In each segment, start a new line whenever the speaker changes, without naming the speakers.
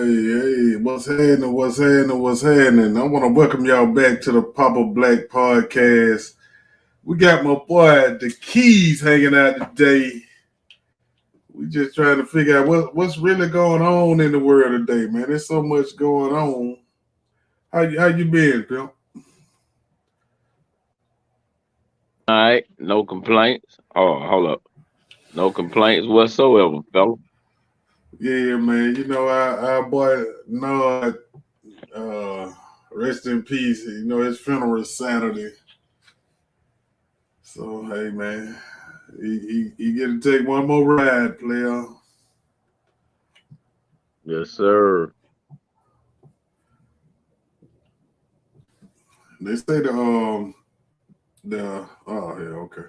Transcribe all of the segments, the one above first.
Hey, what's happening? What's happening? What's happening? I want to welcome y'all back to the Papa Black Podcast. We got my boy Dekeys hanging out today. We just trying to figure out what's really going on in the world today, man. There's so much going on. How you been, Bill?
All right, no complaints. Oh, hold up. No complaints whatsoever, fella.
Yeah, man. You know our boy Nod, uh, rest in peace. You know his funeral is Saturday. So hey, man, he get to take one more ride, player.
Yes, sir.
They say the oh yeah, okay.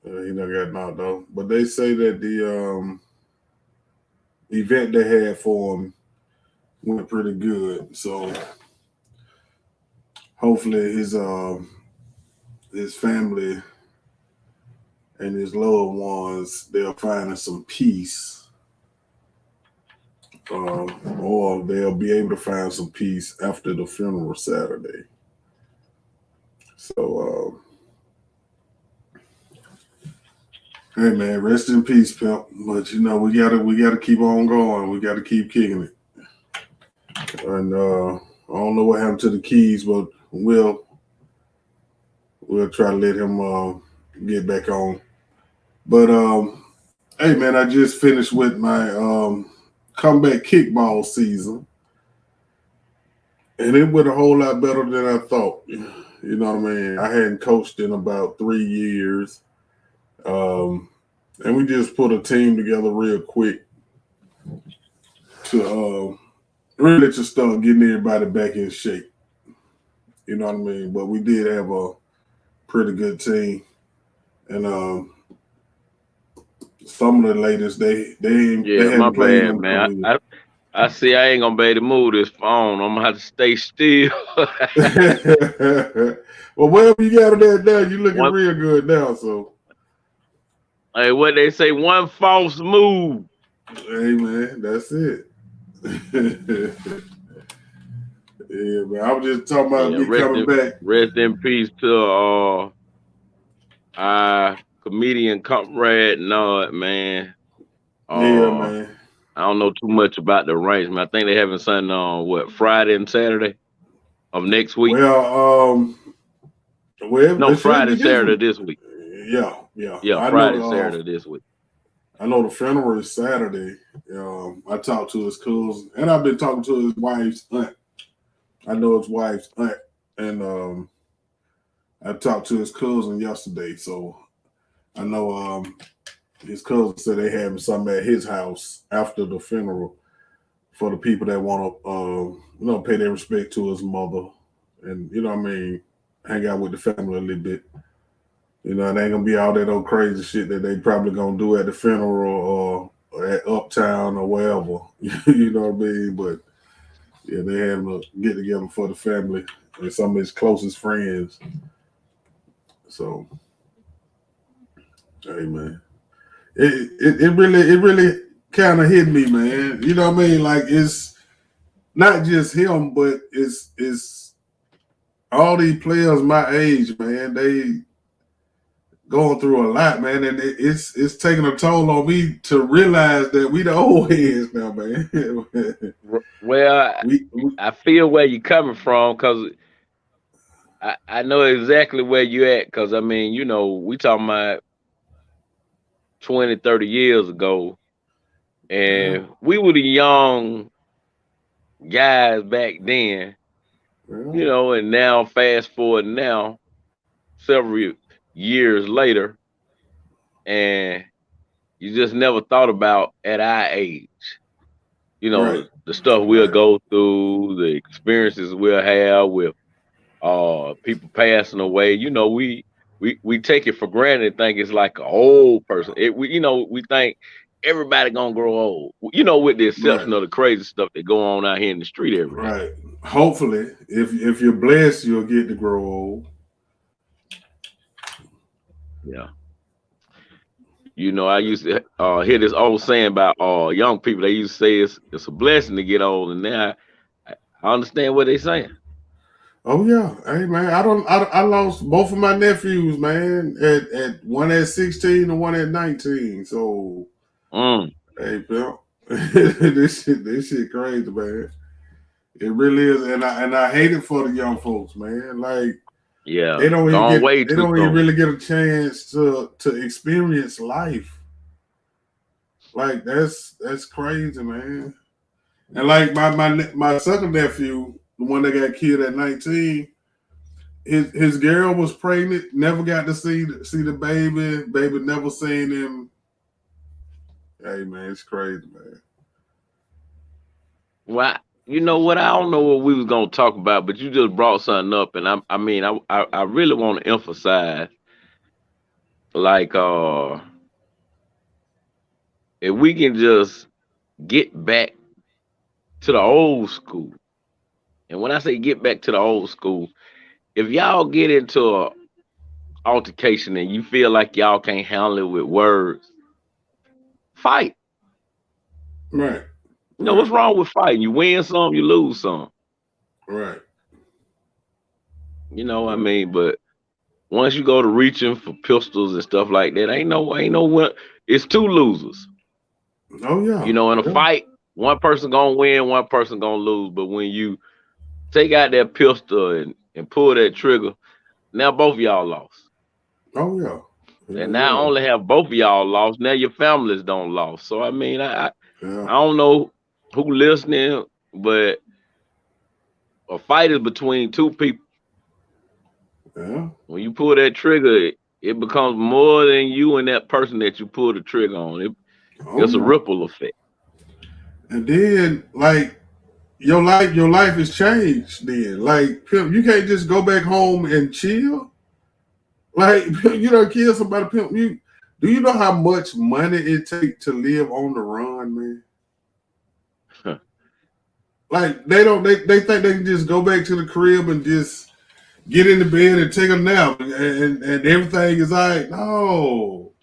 He never got knocked off, but they say that the event they had for him went pretty good. So hopefully his family and his loved ones they'll find some peace, or they'll be able to find some peace after the funeral Saturday. So hey man, rest in peace, pimp. But you know we gotta keep on going. We gotta keep kicking it. And I don't know what happened to the keys, but we'll try to let him get back on. But hey man, I just finished with my comeback kickball season, and it went a whole lot better than I thought. You know what I mean? I hadn't coached in about 3 years, um, and we just put a team together real quick to really just start getting everybody back in shape. You know what I mean? But we did have a pretty good team, and some of the ladies they
Yeah, my
hadn't played in
bad,
a couple
man.
of years.
I see I ain't gonna be able to move this phone. I'm gonna have to stay still.
Well, wherever you got it at now, you looking
One,
real good now. So,
hey, what they say, one false move.
hey man, that's it. Yeah, man. I was just talking about
Yeah,
me coming back.
rest in peace to our comedian comrade Nod, man.
Yeah,
Uh
man.
I don't know too much about the arrangement. I think they having something on what Friday and Saturday of next week.
Well,
No,
it should
Friday,
be this
Saturday
week.
this week.
Yeah, yeah.
Yeah, Friday, Saturday this week.
I know the funeral is Saturday. I talked to his cousin, and I've been talking to his wife's aunt. I know his wife's aunt, and I talked to his cousin yesterday. So I know his cousin said they having something at his house after the funeral for the people that want to, pay their respect to his mother, and I mean, hang out with the family a little bit. It ain't gonna be all that old crazy shit that they probably gonna do at the funeral or at Uptown or wherever. You know what I mean? But yeah, they having a get together for the family and some of his closest friends. So hey man, it really kind of hit me, man. You know what I mean? Like it's not just him, but it's all these players my age, man. They going through a lot, man, and it's taking a toll on me to realize that we the old heads now, man.
Well,
we
I feel where you're coming from because I know exactly where you at. Because I mean, we talking about 20, 30 years ago,
yeah,
and we were the young guys back then,
yeah,
and now fast forward now, several years later, and you just never thought about at our age.
right,
The stuff we'll
right,
go through, the experiences we'll have with people passing away. We take it for granted and think it's like an old person. We think everybody gonna grow old. With the
right,
exception of the crazy stuff that go on out here in the street every day.
right. Hopefully, if you're blessed, you'll get to grow old.
Yeah. I used to hear this old saying about young people. They used to say it's a blessing to get old, and now I understand what they're saying.
Oh yeah, hey man, I lost both of my nephews, man. At one at 16 and one at 19. So
Mm,
hey, Bill, this shit crazy, man. It really is, and I hate it for the young folks, man. Like
yeah, gone way
they
too
don't even
soon.
really get a chance to experience life. Like that's crazy, man. And like my second nephew, the one that got killed at 19, his girl was pregnant, never got to see the baby. Baby never seen him. Hey man, it's crazy, man.
Well, you know what? I don't know what we was gonna talk about, but you just brought something up, and I really want to emphasize, like, if we can just get back to the old school, and when I say get back to the old school, if y'all get into a altercation and you feel like y'all can't handle it with words, fight.
Right,
What's
right,
wrong with fighting? You win some, you lose some.
right. Yeah.
But once you go to reaching for pistols and stuff like that, ain't no win. It's two losers.
Oh yeah,
In a
yeah.
fight, one person gonna win, one person gonna lose. But when you take out that pistol and pull that trigger, now both of y'all lost.
Oh yeah, yeah,
And not
yeah,
only have both of y'all lost, now your families don't lost. So
yeah,
I don't know who listening, but a fight is between two people.
yeah.
When you pull that trigger, it becomes more than you and that person that you pull the trigger on.
Oh
It's a
yeah.
ripple effect.
And then like your life has changed. Then like pimp, you can't just go back home and chill. Like you don't kill somebody, pimp. Do you know how much money it takes to live on the run, man? Like they don't they think they can just go back to the crib and just get in the bed and take a nap and everything is all right. No.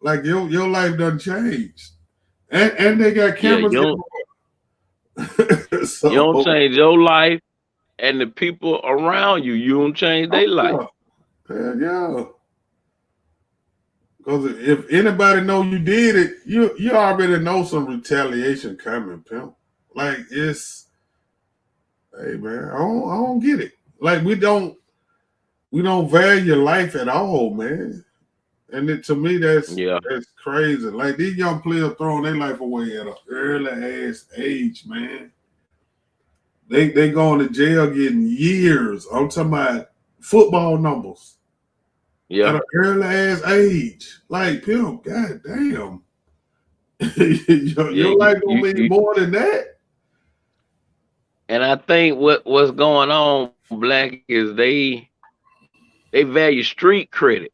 Like your life doesn't change. And they got
Yeah,
cameras everywhere.
you don't
So
change your life and the people around you. You don't change
oh
their life.
yeah. Hell yeah. Because if anybody know you did it, you already know some retaliation coming, pimp. Like it's hey man, I don't get it. Like we don't value life at all, man. And to me,
Yeah,
that's crazy. Like these young players throwing their life away at an early ass age, man. They going to jail getting years. I'm talking about football numbers at
yeah,
an early ass age. Like pimp, god damn. your,
yeah.
your life don't mean
You
more than that.
and I think what's going on, Black, is they value street credit,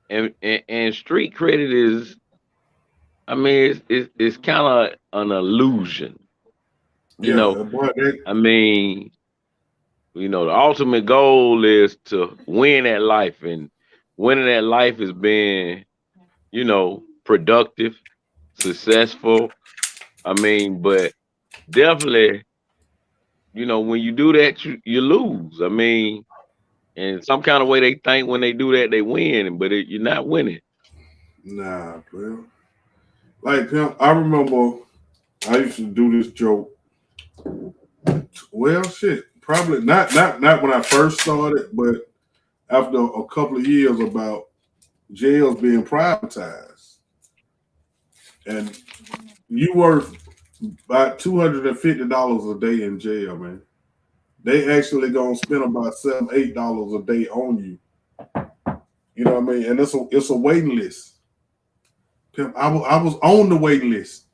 and street credit is, it's kind of an illusion. You know,
Yeah, boy, that
I mean, the ultimate goal is to win at life, and winning at life is being, productive, successful. But definitely, when you do that, you lose. In some kind of way, they think when they do that, they win, but you're not winning.
nah, well. Like pimp, I remember I used to do this joke. Well, shit, probably not when I first started, but after a couple of years about jails being privatized, and you worth about $250 a day in jail, man. They actually gonna spend about $7-8 a day on you. You know what I mean? And it's a waiting list. Pimp, I was on the waiting list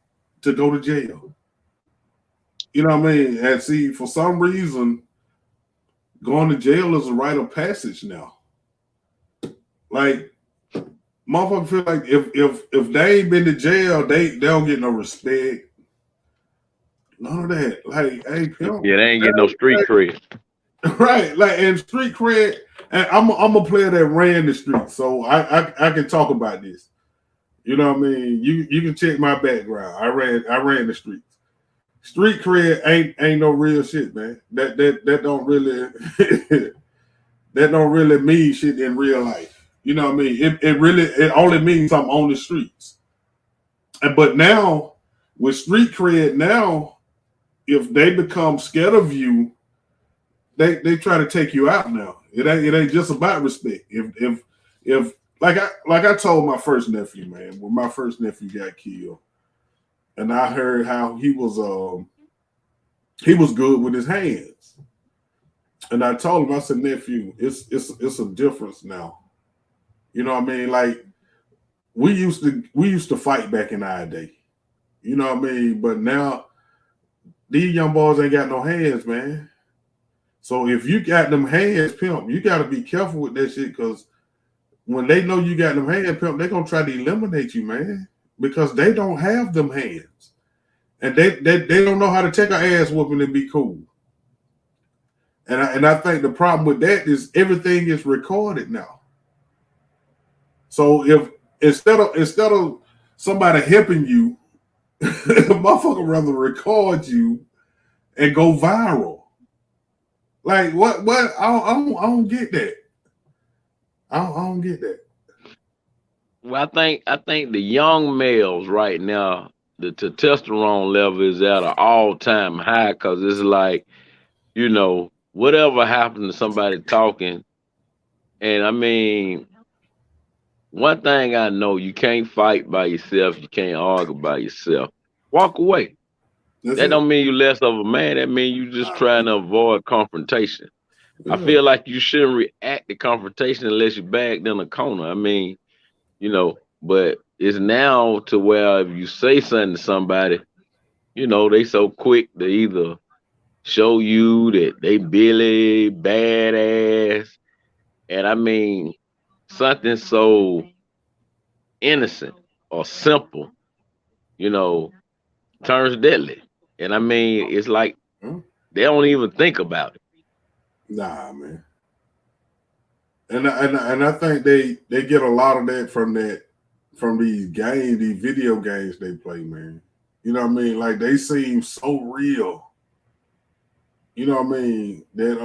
to go to jail. You know what I mean? And see, for some reason, going to jail is a rite of passage now. Like motherfucker feel like if they ain't been to jail, they don't get no respect. None of that. Like, hey, pimp,
Yeah, they ain't getting no street cred.
right? Like, and street cred. and I'm a player that ran the streets, so I can talk about this. You know what I mean? You can check my background. I ran the streets. Street cred ain't no real shit, man. That don't really that don't really mean shit in real life. You know what I mean? It only means something on the streets. But now with street cred now, if they become scared of you, they try to take you out now. It ain't just about respect. If like I told my first nephew, man, when my first nephew got killed, and I heard how he was good with his hands. And I told him, I said, nephew, it's a difference now. You know what I mean? Like we used to fight back in our day. You know what I mean? But now these young boys ain't got no hands, man. So if you got them hands, pimp, you got to be careful with that shit because when they know you got them hands, pimp, they're gonna try to eliminate you, man, because they don't have them hands, and they don't know how to take an ass whooping and be cool. And I think the problem with that is everything is recorded now. So if instead of somebody helping you, motherfucker rather record you and go viral. Like what? What? I don't get that. I don't get that.
Well, I think the young males right now, the testosterone level is at an all time high because it's like, whatever happened to somebody talking. And I mean, one thing I know, you can't fight by yourself, you can't argue by yourself. Walk away.
That's
That
it.
don't mean you less of a man. That mean you just trying to avoid confrontation. I
Yeah.
feel like you shouldn't react to confrontation unless you backed in a corner. I mean, but it's now to where if you say something to somebody, they so quick to either show you that they Billy badass. And I mean, something so innocent or simple, you know, turns deadly. And I mean, it's like
Huh?
they don't even think about it.
Nah, man. And I think they get a lot of that from these games, these video games they play, man. You know what I mean? Like they seem so real. You know what I mean? That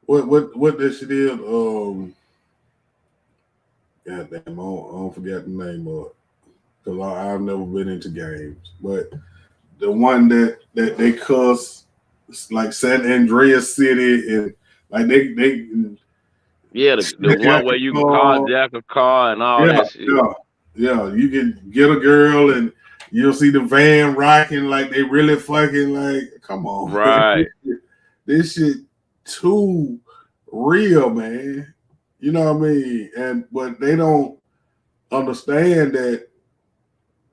what that shit is God damn, I don't forget the name of it because I've never been into games, but the one that they cuss like San Andreas City and like they
Yeah, the one
jack
where
a
you can
car.
carjack a car and all
Yeah,
that shit.
yeah, yeah. You can get a girl and you'll see the van rocking like they really fucking like. Come on, man.
Right.
This shit too real, man. You know what I mean? And but they don't understand that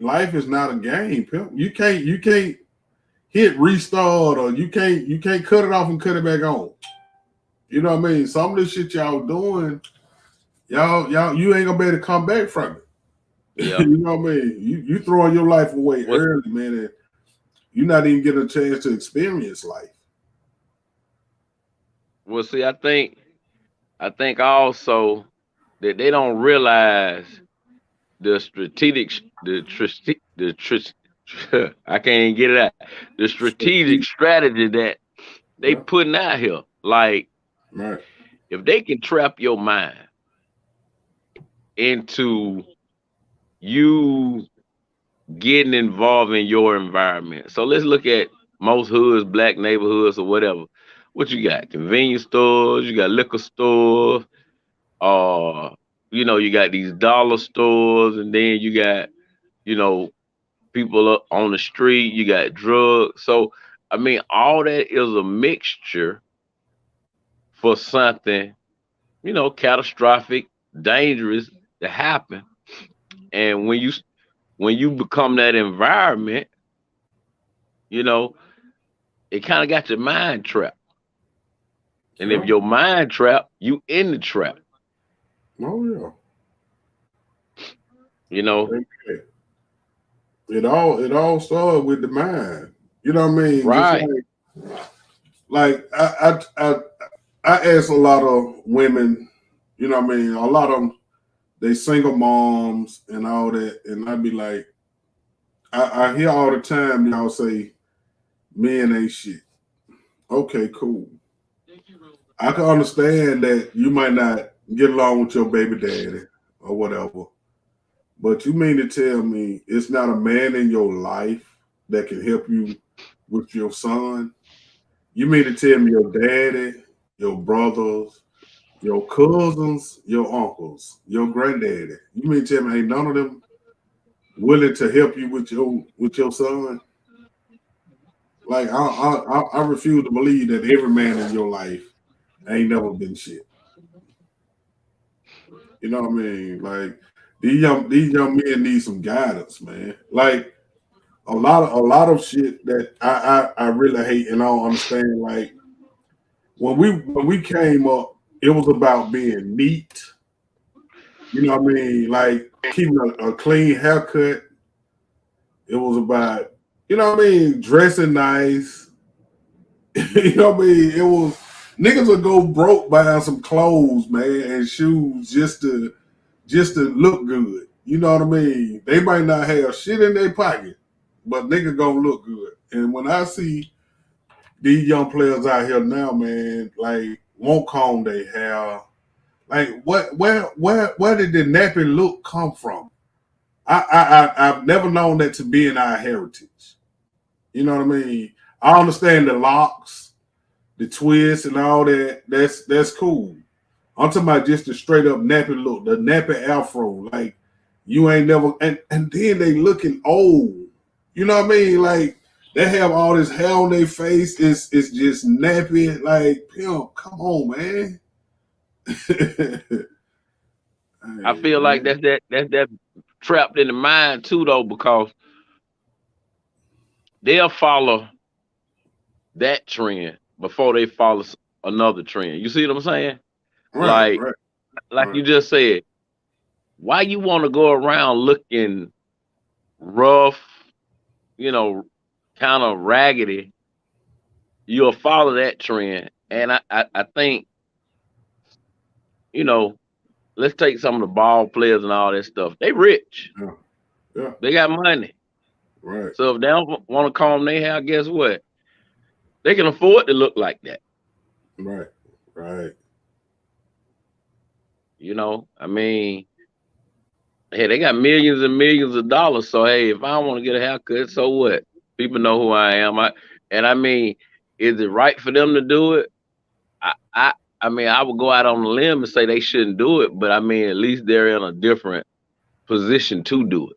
life is not a game, pimp. You can't hit restart or you can't cut it off and cut it back on. You know what I mean? Some of this shit y'all doing, y'all you ain't gonna be able to come back from it.
Yeah.
You know what I mean? You throwing your life away
Well,
early, man, and you're not even getting a chance to experience life.
see, I think also that they don't realize the strategic, I can't even get it out. The strategic strategy that they
Yeah,
putting out here. Like
right.
if they can trap your mind into you getting involved in your environment. So let's look at most hoods, black neighborhoods or whatever. What you got? Convenience stores, you got liquor stores, uh, you got these dollar stores, and then you got, you know, people up on the street, you got drugs. So I mean, all that is a mixture for something, catastrophic, dangerous to happen. And when you become that environment, you know, it kind of got your mind trapped. And if
Yeah.
your mind trapped, you in the trap,
Oh yeah.
you know?
And it all started with the mind. You know what I mean? Just
Right.
like I I ask a lot of women, you know what I mean? A lot of them, they single moms and all that. And I be like, I hear all the time y'all say men ain't shit. Okay, cool. I can understand that you might not get along with your baby daddy or whatever. But you mean to tell me it's not a man in your life that can help you with your son? You mean to tell me your daddy, your brothers, your cousins, your uncles, your granddaddy? You mean to tell me ain't none of them willing to help you with your son? Like I refuse to believe that every man in your life ain't never been shit. You know what I mean? Like these young men need some guidance, man. Like a lot of shit that I really hate and I don't understand. Like when we came up, it was about being neat. You know what I mean? Like keeping a clean haircut. It was about what I mean, dressing nice. You know what I mean? It was niggas would go broke buying some clothes, man, and shoes just to look good. You know what I mean? They might not have shit in their pocket, but nigga gonna look good. And when I see these young players out here now, man, like won't comb their hair. Like where did the nappy look come from? I've never known that to be in our heritage. You know what I mean? I understand the locks, the twists, and all that. That's cool. I'm talking about just the straight up nappy look, the nappy afro. Like you ain't never, and then they looking old. You know what I mean? Like they have all this hair on their face. It's just nappy. Like pimp, come on, man.
I
Hey,
feel like
man.
that's that trapped in the mind too though, because they'll follow that trend before they follow another trend. You see what I'm saying?
Right,
Like
right,
like
right,
you just said, why you want to go around looking rough, you know, kind of raggedy? You'll follow that trend. And I think, you know, let's take some of the ball players and all that stuff. They rich.
yeah, yeah,
They got money.
right,
So if they don't want to comb their hair, guess what? They can afford to look like that.
right, right,
I mean, hey, they got millions and millions of dollars. So hey, if I don't want to get a haircut, so what? People know who I am. I mean, is it right for them to do it? I I I mean, I would go out on a limb and say they shouldn't do it, but I mean, at least they're in a different position to do it.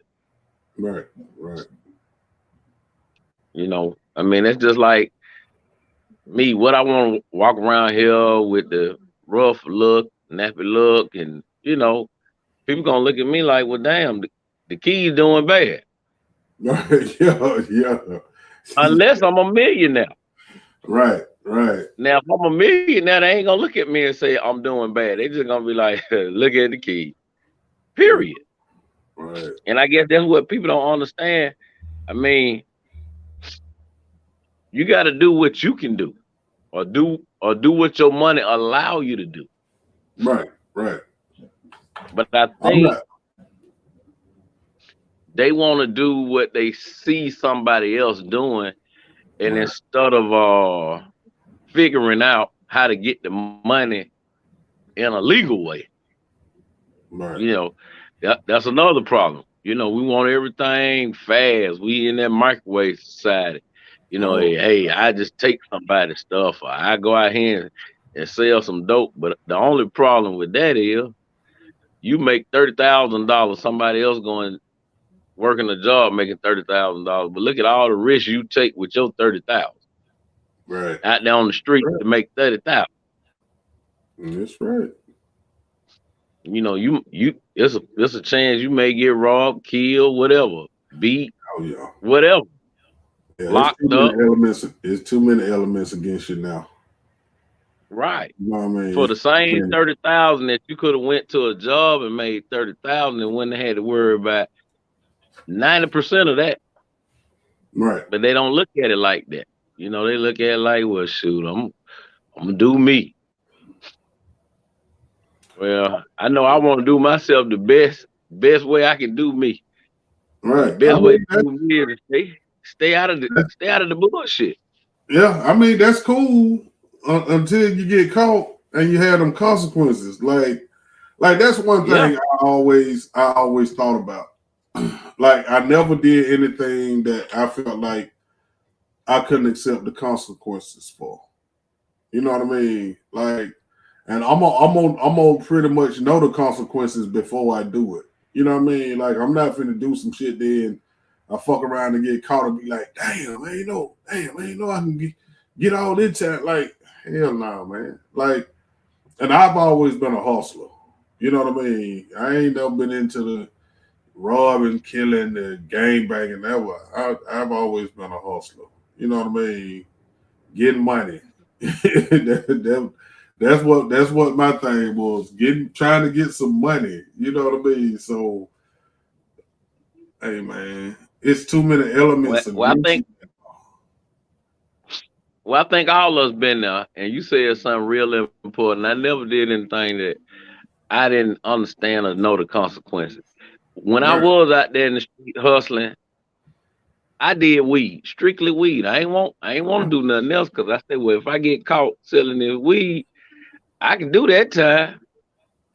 right, right,
I mean, it's just like me. What I want to walk around here with the rough look, nappy look, and people gonna look at me like, well, damn, the key's doing bad.
right, yeah, yeah,
Unless I'm a millionaire.
right, right,
Now, if I'm a millionaire, they ain't gonna look at me and say I'm doing bad. They just gonna be like, look at the key.
right,
Period.
right,
And I guess that's what people don't understand. I mean, you got to do what you can do, or do what your money allow you to do.
right, right.
But I
I'm
think
not
they want to do what they see somebody else doing, and
right,
instead of figuring out how to get the money in a legal way,
right.
you know, that's another problem. We want everything fast. We in that microwave society.
Oh,
Hey, I just take somebody's stuff, or I go out here and sell some dope. But the only problem with that is you make $30,000. Somebody else going working a job making $30,000. But look at all the risks you take with your 30,000
right,
out there on the street
right.
to make 30,000.
That's right.
It's a chance you may get robbed, killed, whatever, beat,
Oh yeah,
whatever,
yeah. It's too
locked
many
up.
elements. It's too many elements against you now.
Right.
You know what I mean?
For
It's
the
too
same
many.
30,000 that you could have went to a job and made 30,000 and wouldn't have had to worry about 90% of that.
Right,
But they don't look at it like that. They look at it like, well, shoot, I'm gonna do me. Well, I know I want to do myself the best way I can do me. And the
Right. I
best way
mean,
to do me is to stay out of the bullshit.
yeah, I mean that's cool until you get caught and you have them consequences. Like that's one
Yeah.
thing I always thought about. Like I never did anything that I felt like I couldn't accept the consequences for. You know what I mean? Like, and I'm gonna pretty much know the consequences before I do it. You know what I mean? Like I'm not finna do some shit then I fuck around and get caught and be like, damn, I can get all this time. Like, hell no, man. Like, and I've always been a hustler. You know what I mean? I ain't never been into the robbing, killing, the gang banging. Never. I've always been a hustler. You know what I mean? Getting money. That's what my thing was. Trying to get some money. You know what I mean? So hey man, it's too many
Well,
elements of
well, I think
Gucci.
well, I think all of us been there. And you said something real important. I never did anything that I didn't understand or know the consequences. When I
Right,
was out there in the street hustling, I did weed, strictly weed. I ain't want to do nothing else because I said, well, if I get caught selling this weed, I can do that time.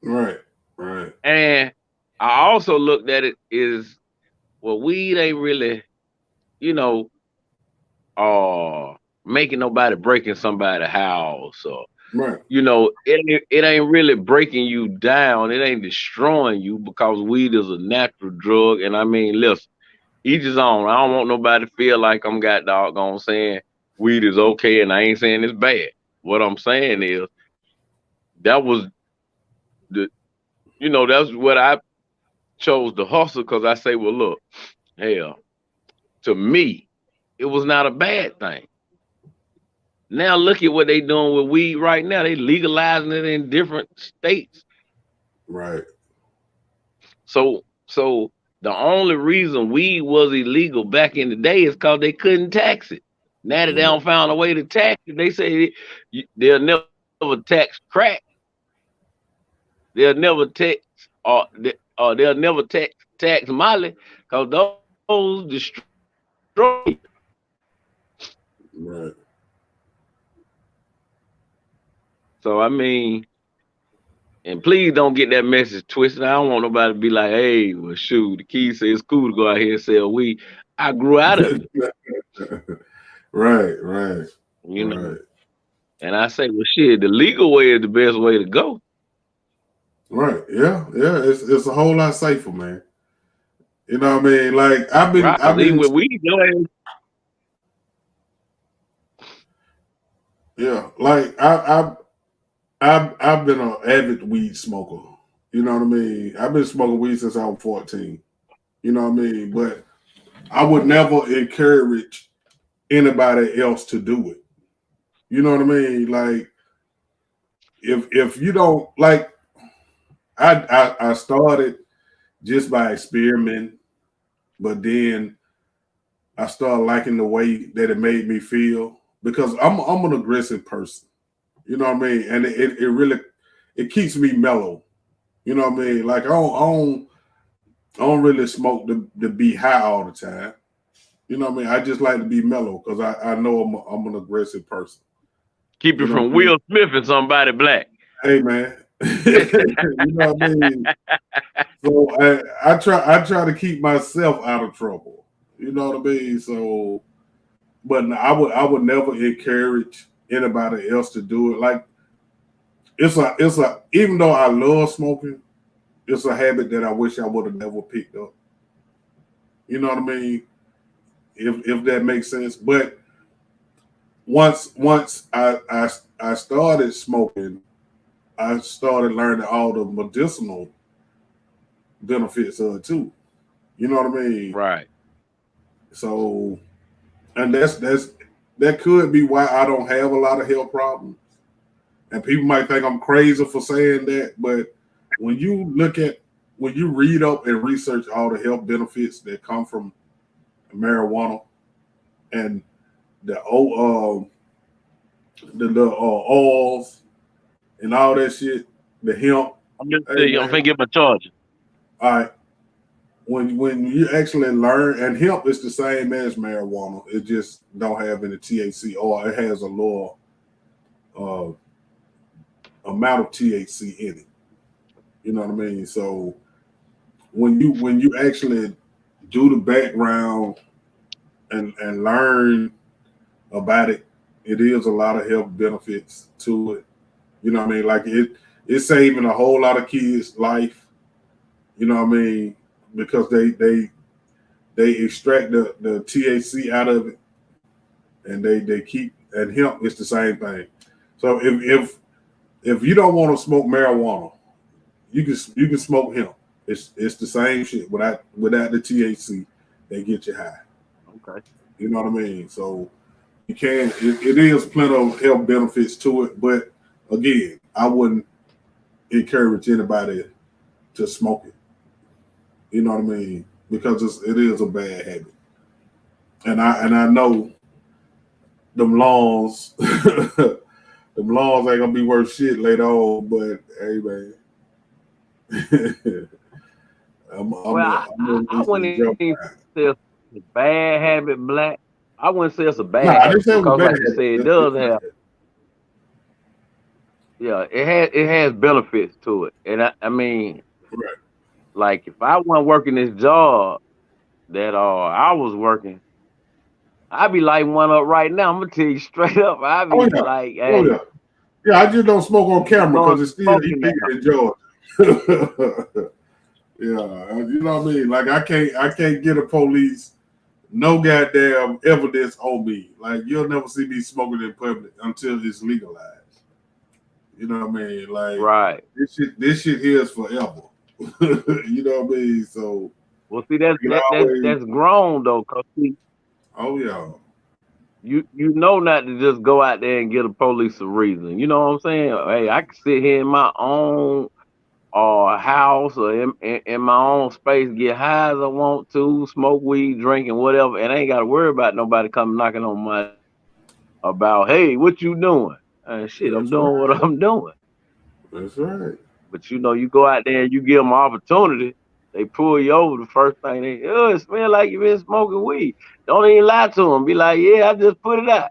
right, right,
And I also looked at it is, well, weed ain't really, you know, making nobody breaking somebody's house or
right,
it ain't really breaking you down. It ain't destroying you because weed is a natural drug. And I mean, listen, each his own. I don't want nobody to feel like I'm got doggone saying weed is okay and I ain't saying it's bad. What I'm saying is that was the that's what I chose to hustle because I say, well, look, hell, to me, it was not a bad thing. Now look at what they doing with weed right now. They legalizing it in different states.
right,
So the only reason weed was illegal back in the day is because they couldn't tax it. Now that they
right,
don't found a way to tax it, they say they'll never tax crack. They'll never tax they'll never tax Molly because those destroy.
right.
So I mean, and please don't get that message twisted. I don't want nobody to be like, "Hey, well, shoot, the key says it's cool to go out here and sell weed." I grew out of it,
Right, right,
you know.
right,
And I say, well, shit, the legal way is the best way to go.
right. Yeah, yeah. It's a whole lot safer, man. You know what I mean? Like I've been,
Right. Because
I've
even
been,
with weed, your ass,
yeah. Like I've been an avid weed smoker. You know what I mean? I've been smoking weed since I was 14. You know what I mean? But I would never encourage anybody else to do it. You know what I mean? Like if you don't like, I started just by experimenting, but then I started liking the way that it made me feel because I'm an aggressive person. You know what I mean? And it really it keeps me mellow. You know what I mean? Like I don't really smoke to be high all the time. You know what I mean? I just like to be mellow because I know I'm an aggressive person.
keep
You
it
know
from
what I mean?
Will Smith and somebody black.
Hey man, you know what I mean. So I try to keep myself out of trouble. You know what I mean. So, but I would never encourage anybody else to do it. Like it's a even though I love smoking, it's a habit that I wish I would have never picked up. You know what I mean? If that makes sense. But once I started smoking, I started learning all the medicinal benefits of it too. You know what I mean?
Right.
So, and that could be why I don't have a lot of health problems. And people might think I'm crazy for saying that, but when you look at when you read up and research all the health benefits that come from marijuana and the the oils and all that shit, the hemp.
I'm just
Hey
saying, I'm
man,
finna get my charger.
all right. When you actually learn, and hemp is the same as marijuana, it just don't have any THC, or it has a lower uh, amount of THC in it. You know what I mean? So when you actually do the background and learn about it, it is a lot of health benefits to it. You know what I mean? Like it's saving a whole lot of kids' life. You know what I mean? Because they extract the THC out of it, and they keep, and hemp is the same thing. So if you don't want to smoke marijuana, you can smoke hemp. It's the same shit without the THC. They get you high.
Okay.
You know what I mean? So you can it is plenty of health benefits to it, but again, I wouldn't encourage anybody to smoke it. You know what I mean? Because it is a bad habit, and I know them laws, them laws ain't gonna be worth shit later on. But hey, man,
Well,
I'm
I
at least
wouldn't
enjoy.
even say it's a bad habit, black. I wouldn't say it's a
No,
bad
I
habit
didn't say it was a
because,
bad
like you
habit.
said, it does have. Yeah, it has benefits to it, and I mean,
Right.
like if I wasn't working this job that I was working, I'd be lighting one up right now. I'm gonna tell you straight up. I'd
Oh
be
yeah.
like,
Oh
hey,
yeah. Yeah, I just don't smoke on
we
camera
going
because
to
it's still
smoking
illegal
now.
in Georgia. Yeah, you know what I mean. Like I can't get a police no goddamn evidence on me. Like you'll never see me smoking in public until it's legalized. You know what I mean? Like
Right.
this shit here is forever. You know what I mean? So
Well, see, that's
you can
that, that
always.
that's grown though, cause see,
Oh yeah.
you know not to just go out there and get a police a reason. You know what I'm saying? Hey, I can sit here in my own house or in my own space, get high as I want to, smoke weed, drinking, whatever, and I ain't got to worry about nobody coming knocking on my door about, hey, what you doing? And shit, I'm
That's
doing what
right.
I'm doing.
That's right.
But you go out there and you give them opportunity. They pull you over. The first thing it smell like you been smoking weed. Don't even lie to them. Be like, yeah, I just put it out.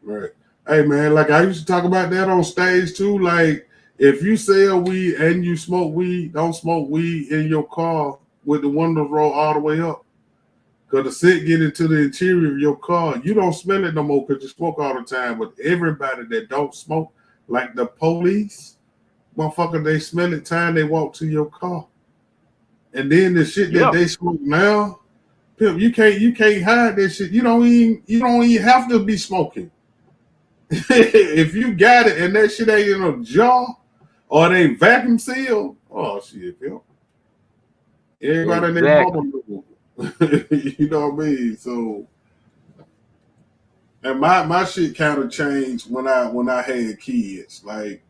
Right. Hey man, like I used to talk about that on stage too. Like if you sell weed and you smoke weed, don't smoke weed in your car with the windows rolled all the way up. Cause the scent get into the interior of your car. You don't smell it no more because you smoke all the time. But everybody that don't smoke, like the police, motherfucker, they smell it time they walk to your car. And then the shit that
Yeah,
they smoke now, pimp, you can't hide that shit. You don't even have to be smoking. If you got it and that shit ain't in a jar or it ain't vacuum sealed, oh shit, pimp. Everybody in their
exactly.
mama know. You know what I mean? So and my shit kind of changed when I had kids. Like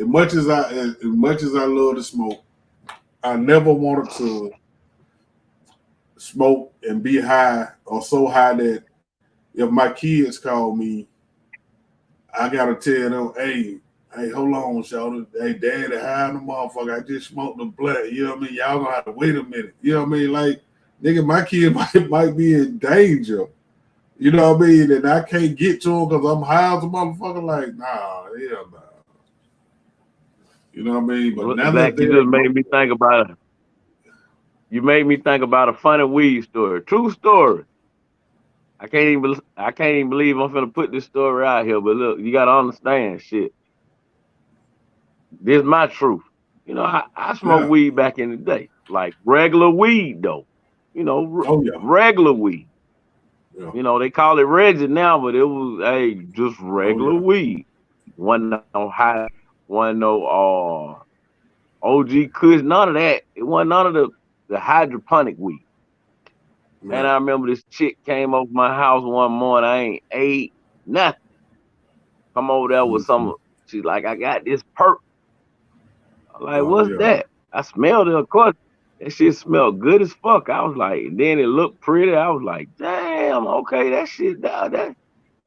as much as I love to smoke, I never wanted to smoke and be high or so high that if my kids call me, I gotta tell them, hey, hold on, Shawty. Hey, daddy, high the motherfucker. I just smoked the blunt. You know what I mean? Y'all gonna have to wait a minute. You know what I mean? Like, nigga, my kid might be in danger. You know what I mean? And I can't get to him because I'm high as a motherfucker. Like, nah, hell nah. You know what I mean? But now
Black,
that
you
they're
just made
grown,
me think about a funny weed story. True story. I can't even believe I'm finna put this story out here. But look, you gotta understand, shit. This is my truth. I smoked
yeah.
weed back in the day, like regular weed though.
Oh yeah.
Regular weed.
Yeah.
They call it Reggie now, but it was just
Oh
regular
yeah.
weed. Wasn't no high, wasn't no OG Kush, none of that. It wasn't none of the hydroponic weed. And
Right.
I remember this chick came over my house one morning. I ain't ate nothing. Come over there with
Mm-hmm.
some. She's like, I got this perk. I'm like,
Oh
what's
yeah.
that? I smelled it, of course. That shit smelled good as fuck. I was like, and then it looked pretty. I was like, damn, okay, that shit, that's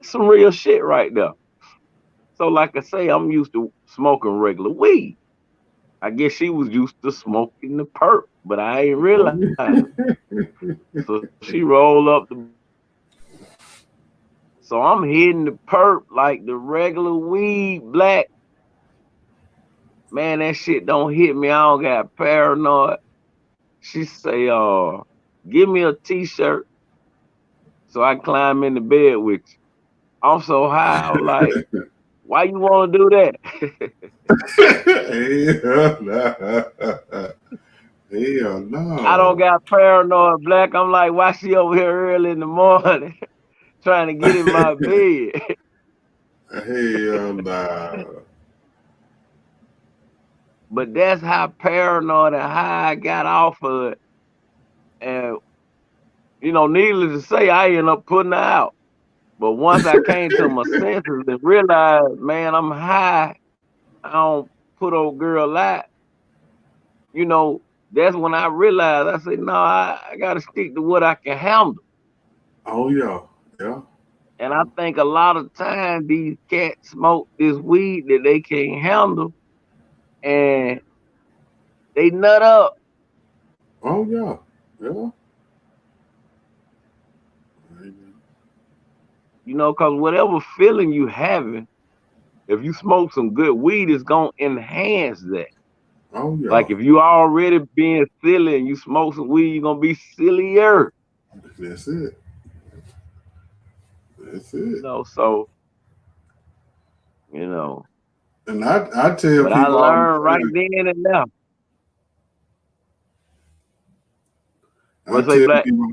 some real shit right there. So, like I say, I'm used to smoking regular weed. I guess she was used to smoking the perp, but I ain't
Oh,
realize it. So she rolled up the. So I'm hitting the perp like the regular weed, black. Man, that shit don't hit me. I don't got paranoid. She say, give me a t-shirt so I can climb in the bed with you. I'm so high, I'm like, why you wanna do that?
hell no. Hell
I don't
no.
got paranoid, black. I'm like, why she over here early in the morning trying to get in my bed?
Hell no.
But that's how paranoid and high I got off of it. And needless to say, I ended up putting her out. But once I came to my senses and realized, man, I'm high, I don't put old girl out, you know, that's when I realized, I said, no, I got to stick to what I can handle.
Oh yeah. Yeah.
And I think a lot of times these cats smoke this weed that they can't handle and they nut up,
Oh yeah. Yeah.
because whatever feeling you having, if you smoke some good weed, it's going to enhance that.
Oh
Like
yeah.
if you already being silly and you smoke some weed, you're going to be sillier.
That's it. That's it.
So, you know,
And I tell
but I
people all the
learned right
time.
then and there.
I
What say,
tell
Black?
people.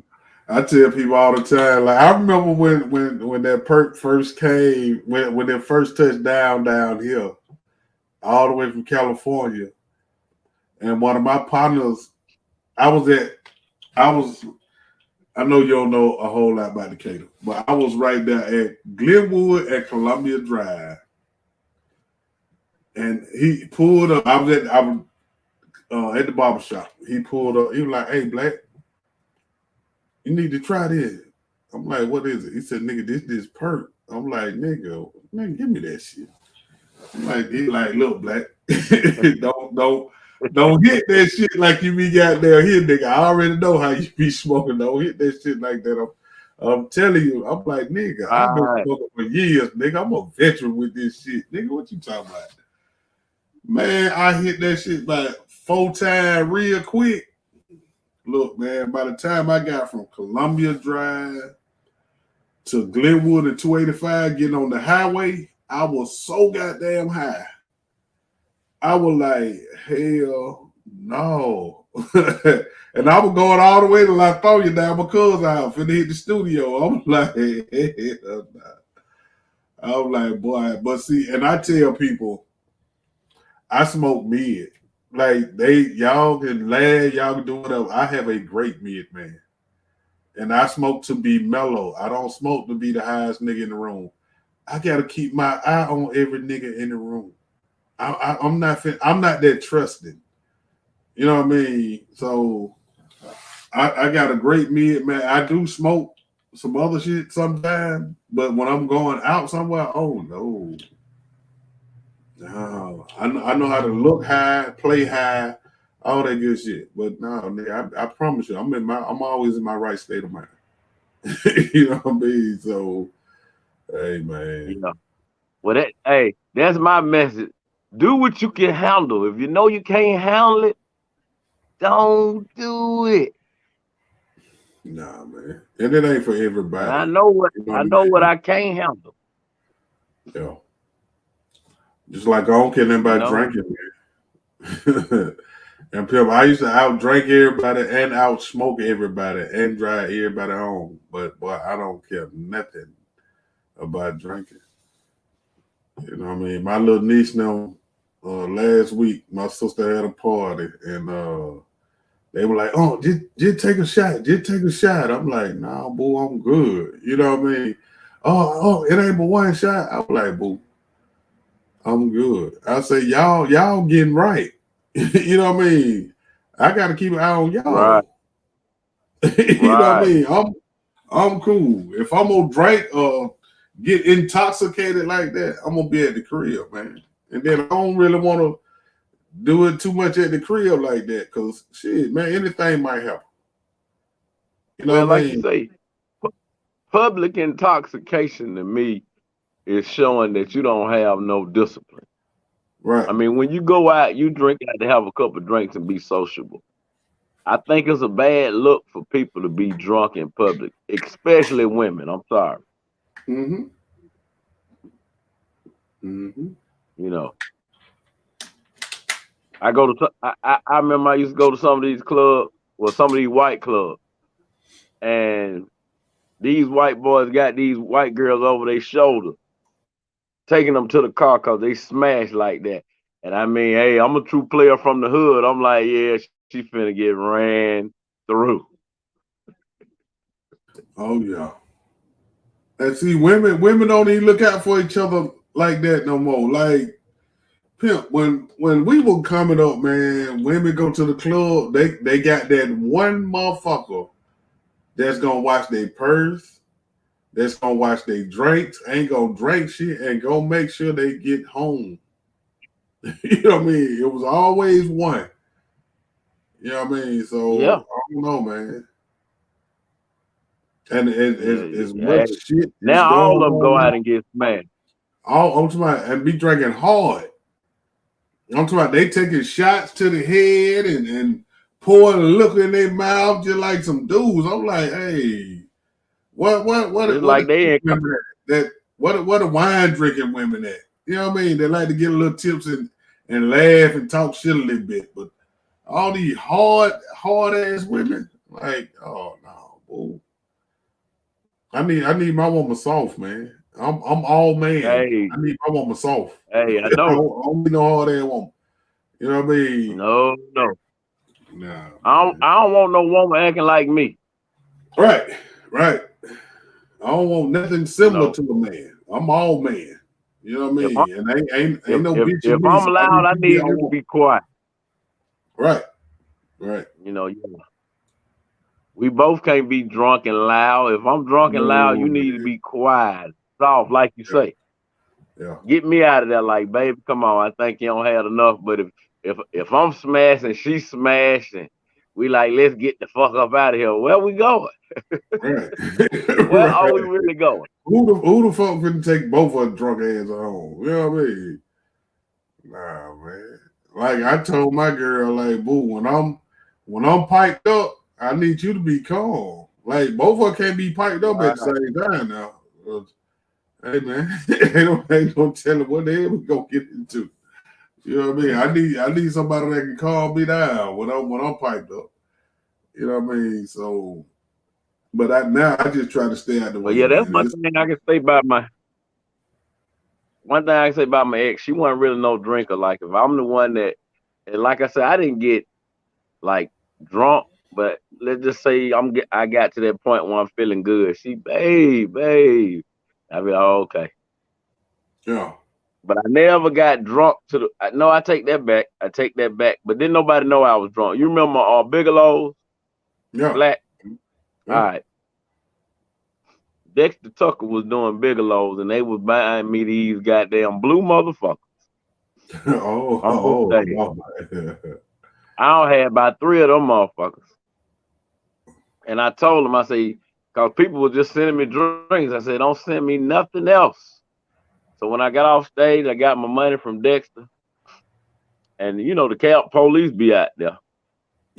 I tell people all the time. Like I remember when that perk first came, when it first touched down here, all the way from California, and one of my partners, I was at, I was. I know you don't know a whole lot about Decatur, but I was right there at Glenwood at Columbia Drive, and he pulled up. I was at the barber shop. He pulled up. He was like, "Hey, Black, you need to try this." I'm like, "What is it?" He said, "Nigga, this perk." I'm like, "Nigga, man, give me that shit." I'm like, he like, "Look, Black, don't hit that shit like you be got there here, nigga. I already know how you be smoking. Don't hit that shit like that." I'm telling you, I'm like, nigga, I've been
Right.
smoking for years, nigga. I'm a veteran with this shit. Nigga, what you talking about? Man, I hit that shit like 4 times real quick. Look, man, by the time I got from Columbia Drive to Glenwood and 285 getting on the highway, I was so goddamn high. I was like, hell no. And I was going all the way to Latonia down my cousin's house finna hit the studio. I'm like, hell no. I'm like, boy, but see, and I tell people, I smoke mid. Like y'all can laugh, y'all can do whatever. I have a great mid, man. And I smoke to be mellow. I don't smoke to be the highest nigga in the room. I gotta keep my eye on every nigga in the room. I'm not that trusting. You know what I mean? So I got a great mid, man. I do smoke some other shit sometimes, but when I'm going out somewhere, oh no. No. I know how to look high, play high, all that good shit. But no, nigga, I promise you, I'm always in my right state of mind. You know what I mean? So hey man.
You know. Well, that's my message. Do what you can handle. If you know you can't handle it, don't do it.
Nah, man. And it ain't for
And I
everybody.
know what
You know
I
what
know what
I
I can't handle.
mean? Yeah. Just like I don't care nothing
You
about
know.
drinking, man. And people, I used to out drink everybody and out smoke everybody and drive everybody home. But boy, I don't care nothing about drinking. You know what I mean? My little niece now, last week, my sister had a party and they were like, "Oh, just take a shot. Just take a shot." I'm like, "Nah, boo, I'm good." You know what I mean? Oh, it ain't but one shot. I'm like, "Boo, I'm good." I say, y'all getting right. You know what I mean? I got to keep an eye on
Right,
y'all. You know what I
right,
mean? I'm cool. If I'm gonna drink or get intoxicated like that, I'm gonna be at the crib, man. And then I don't really want to. do it too much at the crib like that, cause shit, man, anything might happen. You know
Well,
what I
like you
mean?
say, public intoxication to me is showing that you don't have no discipline.
Right.
I mean, when you go out, you drink out to have a couple of drinks and be sociable. I think it's a bad look for people to be drunk in public, especially women. I'm sorry.
Mm-hmm. Mm-hmm.
You know, I remember I used to go to some of these clubs, well, some of these white clubs, and these white boys got these white girls over their shoulder, taking them to the car because they smash like that. And I mean, hey, I'm a true player from the hood. I'm like, yeah, she finna get ran through.
Oh yeah. And see, women don't even look out for each other like that no more. Like pimp, when we were coming up, man, women go to the club, they got that one motherfucker that's gonna watch their purse, that's gonna watch their drinks, ain't gonna drink shit, and gonna make sure they get home. You know what I mean? It was always one. You know what I mean?
Yeah,
So I don't know, man. And
yeah,
as
yeah.
much shit is
Now
going
all of them
on
go
now,
out and get smashed.
all I'm talking about, and be drinking hard. I'm talking about they taking shots to the head and pouring liquor in their mouth just like some dudes. I'm like, hey,
It's
what are
like they
these
ain't.
women at? That what are wine drinking women at? You know what I mean? They like to get a little tips and laugh and talk shit a little bit, but all these hard ass women, like, oh no, boo. I need my woman soft, man. I'm all man.
Hey,
I need my woman soft.
hey, I
I
know.
don't need no hard ass woman. You know what I mean?
No, no.
Nah,
I don't,
man.
I don't want no woman acting like me.
Right, right. I don't want nothing
You
similar
know,
to a man. I'm all man. You know what I
if I'm
mean? And ain't
if
no
if
bitch in
if
me,
I'm
so I need
loud, I
you to be
need
all
you to
woman.
be quiet.
Right, right.
You know, yeah. We both can't be drunk and loud. If I'm drunk and loud,
No,
you need to
man.
be quiet, soft, like you
Yeah,
say.
yeah.
Get me out of there, like, baby, come on. I think you don't have enough. But if I'm smashing, she's smashing, we like, let's get the fuck up out of here. Where we going?
Right.
Where are we
Right.
really going?
Who the fuck finna take both of us drunk ass home? You know what I mean? Nah, man. Like I told my girl, like, boo, when I'm piped up, I need you to be calm. Like both of us can't be piped up at the
Right.
same time now. Hey man, ain't no telling what the hell we gonna get into. You know what I mean? I need somebody that can calm me down when I'm piped up. You know what I mean? So, but I just try to stay out the
But
way,
yeah, that's
man.
one thing I can say about my one thing I can say about my ex. She wasn't really no drinker. Like if I'm the one that, and like I said, I didn't get like drunk, but let's just say I got to that point where I'm feeling good. She, babe. I be like, oh, okay.
Yeah,
But I never got drunk to the. No, I take that back. I take that back. But didn't nobody know I was drunk. You remember Bigelow's
yeah,
black? All
yeah.
right. Dexter Tucker was doing Bigelow's, and they was buying me these goddamn blue motherfuckers.
Oh,
Uncle Sam.
oh,
I don't have about three of them motherfuckers. And I told him, I say, because people were just sending me drinks. I said, don't send me nothing else. So when I got off stage, I got my money from Dexter. And you know, the Cap police be out there.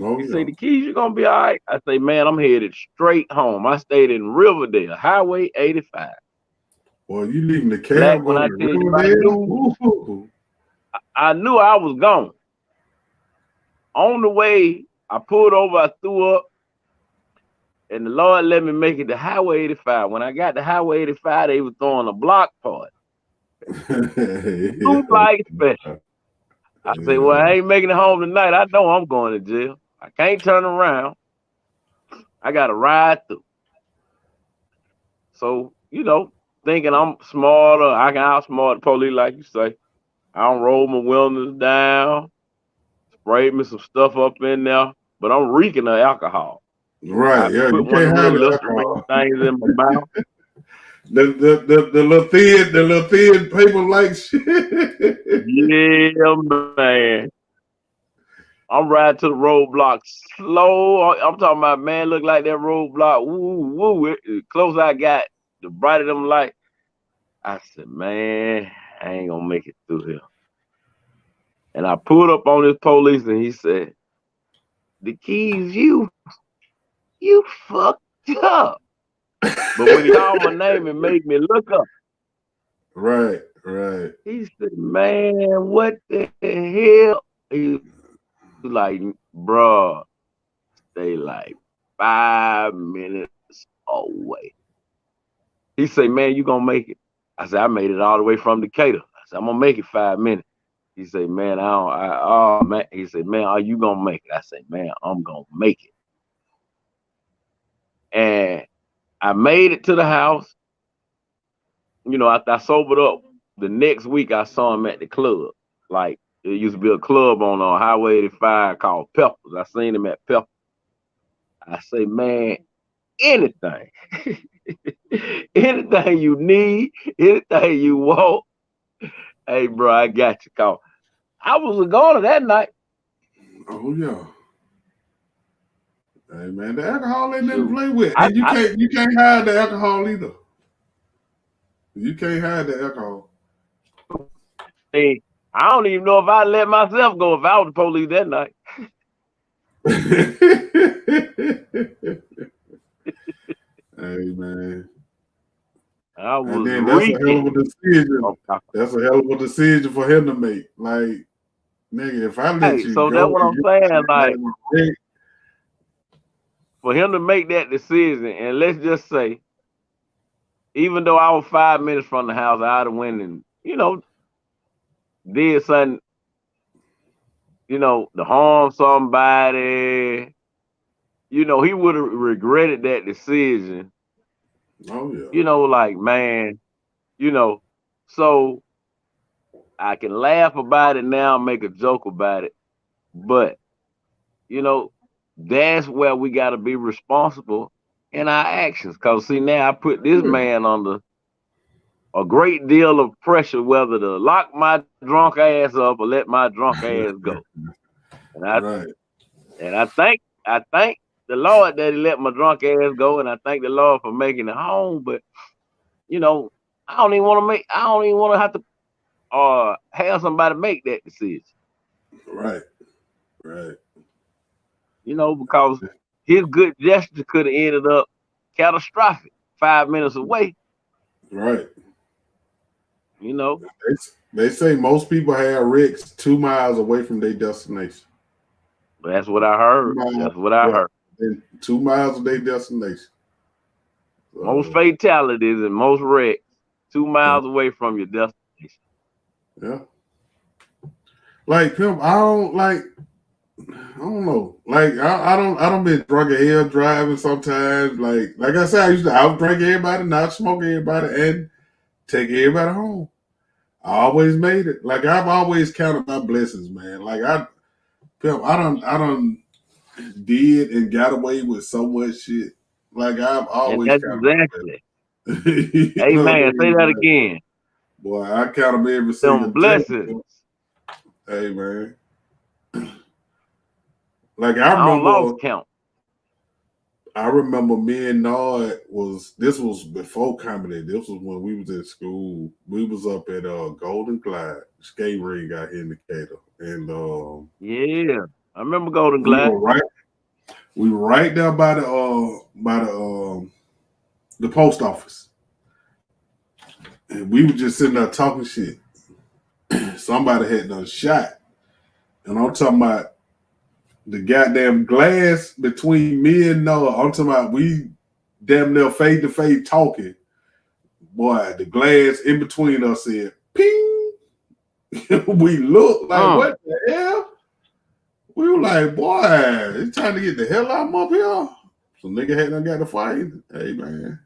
oh,
He say,
yeah.
the keys, you gonna be all right? I say, man, I'm headed straight home. I stayed in Riverdale, Highway 85.
Boy, you leaving the
Black,
cab
when
going
I
to
tell you
Riverdale? Ooh.
I knew I was gone. On the way, I pulled over, I threw up, and the Lord let me make it to Highway 85. When I got to Highway 85, they were throwing a block party. Blue light special. I say, well, I
Yeah.
ain't making it home tonight. I know I'm going to jail. I can't turn around. I got to ride through. So, you know, thinking I'm smarter, I can outsmart the police, like you say. I don't roll my windows down, sprayed me some stuff up in there, but I'm reeking of alcohol. I
Right, yeah,
put
you
one of
can't
the
hide
little
the
Listerine
alcohol.
things in my mouth.
The little thin paper like shit.
Yeah, man. I'm riding to the roadblock slow. I'm talking about, man, look like that roadblock. Woo, woo. Close I got, the brighter them light. I said, man, I ain't gonna make it through here. And I pulled up on this police and he said, Dekeys, you fucked up. But when he called my name and made me look up,
Right, right.
he said, man, what the hell? He was like, bruh, stay like 5 minutes away. He said, man, you gonna make it? I said, I made it all the way from Decatur. I said, I'm gonna make it 5 minutes. He said, man, oh man. He said, man, are you gonna make it? I said, man, I'm gonna make it. And I made it to the house. You know, after I sobered up, the next week I saw him at the club. Like, there used to be a club on Highway 85 called Peppers. I seen him at Peppers. I say, man, anything. Anything you need, anything you want. Hey, bro, I got you. Call. I was a goner that night.
Oh yeah. Hey man, the alcohol ain't nothing to
Shoot.
play with. And you can't hide the alcohol either. You can't hide the alcohol.
I don't even know if I let myself go if I was the police that night.
Hey man.
I was
And then that's a hell of a decision.
Okay.
That's a hell of a decision for him to make. Like, nigga, if I let you
So
go,
that's what I'm saying. Like,
hey,
for him to make that decision, and let's just say, even though I was 5 minutes from the house, I'd have went and, did something, to harm somebody. He would have regretted that decision.
oh yeah.
Like, man, so I can laugh about it now, make a joke about it. But, that's where we got to be responsible in our actions. Because, see, now I put this man under a great deal of pressure whether to lock my drunk ass up or let my drunk ass go. And I thank the Lord that he let my drunk ass go, and I thank the Lord for making it home. But I don't even want to have to have somebody make that decision.
Right. Right.
Because his good gesture could have ended up catastrophic 5 minutes away.
Right.
They
They say most people have wrecks 2 miles away from their destination.
That's what I heard. That's what I heard.
2 miles of their destination. So,
Most fatalities and most wrecks 2 miles away from your destination.
Yeah. Like pimp, I don't know. Like I don't been drunk at hell driving sometimes. Like I said, I used to out drink everybody, not smoke everybody, and take everybody home. I always made it. Like I've always counted my blessings, man. Like I done did and got away with so much shit. Like I've
And
always
that's
counted
exactly.
my blessings.
Hey man, say that again.
Boy, I count them every single
Them blessings.
day. Hey man. Like
I don't lost count.
I remember me and Nard this was before comedy. This was when we was in school. We was up at Golden Glide skate ring out here in Decatur. And
yeah, I remember Golden
we
Glide.
were right there by the post office. And we were just sitting there talking shit. Somebody had done shot. And I'm talking about the goddamn glass between me and Noah. I'm talking about we damn near face to face talking. Boy, the glass in between us said ping. We looked like what the hell? We were like, boy, it's time to get the hell out of up here. So nigga hadn't got to fight. Hey man.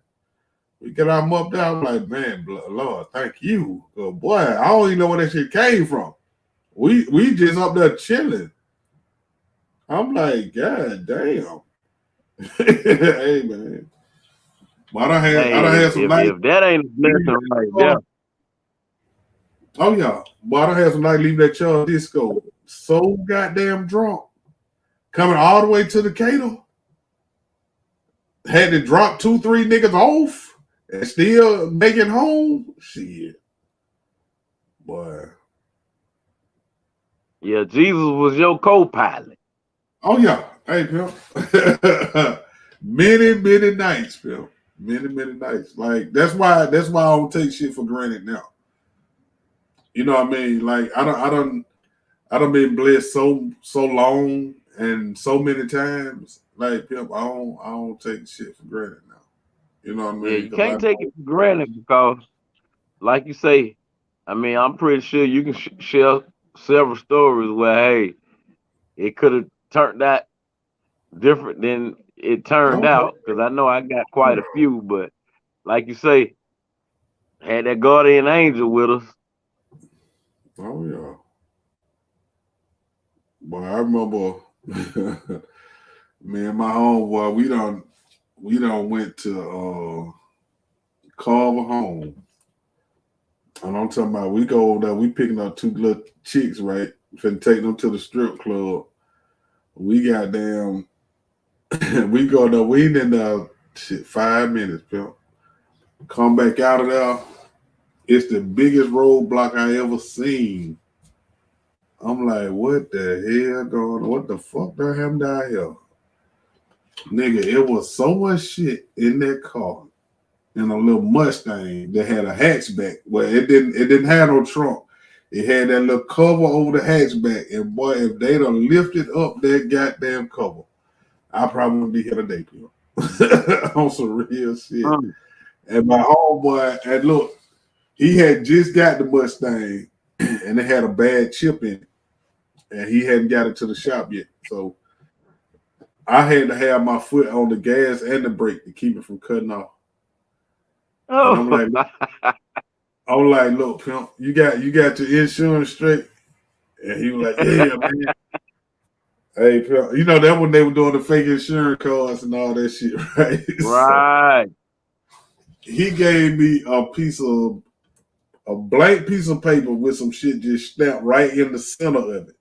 We get our up there. I'm like, man, Lord, thank you. Boy, I don't even know where that shit came from. We just up there chilling. I'm like, God damn. Hey man. But I done had some nights.
If that ain't nothing right there.
Oh yeah. But I done had some nights leaving that child disco so goddamn drunk. coming all the way to Decatur, had to drop 2-3 niggas off and still make it home. Shit, boy.
Yeah, Jesus was your co-pilot.
Oh yeah, hey Pimp. many nights, Pimp. Many nights. Like that's why I don't take shit for granted now. You know what I mean? Like I don't been blessed so long and so many times. Like Pimp, I don't take shit for granted now. You know what I
Yeah,
mean?
you
Because I
can't take
know.
it for granted because, like you say, I mean, I'm pretty sure you can share several stories where, hey, it could have turned out different than it turned
Oh
out.
yeah.
Because I know I got quite a few, but like you say, had that guardian angel with us.
Oh yeah. Boy, I remember me and my homeboy, we don't went to Carver home. And I'm talking about we go over there, we picking up 2 little chicks, right? Finna take them to the strip club. We got damn we go there, we in there shit 5 minutes, Pimp. Come back out of there. It's the biggest roadblock I ever seen. I'm like, what the hell going on? What the fuck that happened down here? Nigga, it was so much shit in that car in a little Mustang that had a hatchback. Well, it didn't have no trunk. It had that little cover over the hatchback. And boy, if they'd have lifted up that goddamn cover, I probably wouldn't be here today, people. On some real shit.
Mm.
And my homeboy, and look, he had just got the Mustang and it had a bad chip in it. And he hadn't got it to the shop yet. So I had to have my foot on the gas and the brake to keep it from cutting off. And
Oh,
I'm like, look, pimp, you got your insurance straight? And he was like, yeah, man. Hey, pimp, you know that when they were doing the fake insurance cards and all that shit, right? So
right.
he gave me a blank piece of paper with some shit just stamped right in the center of it.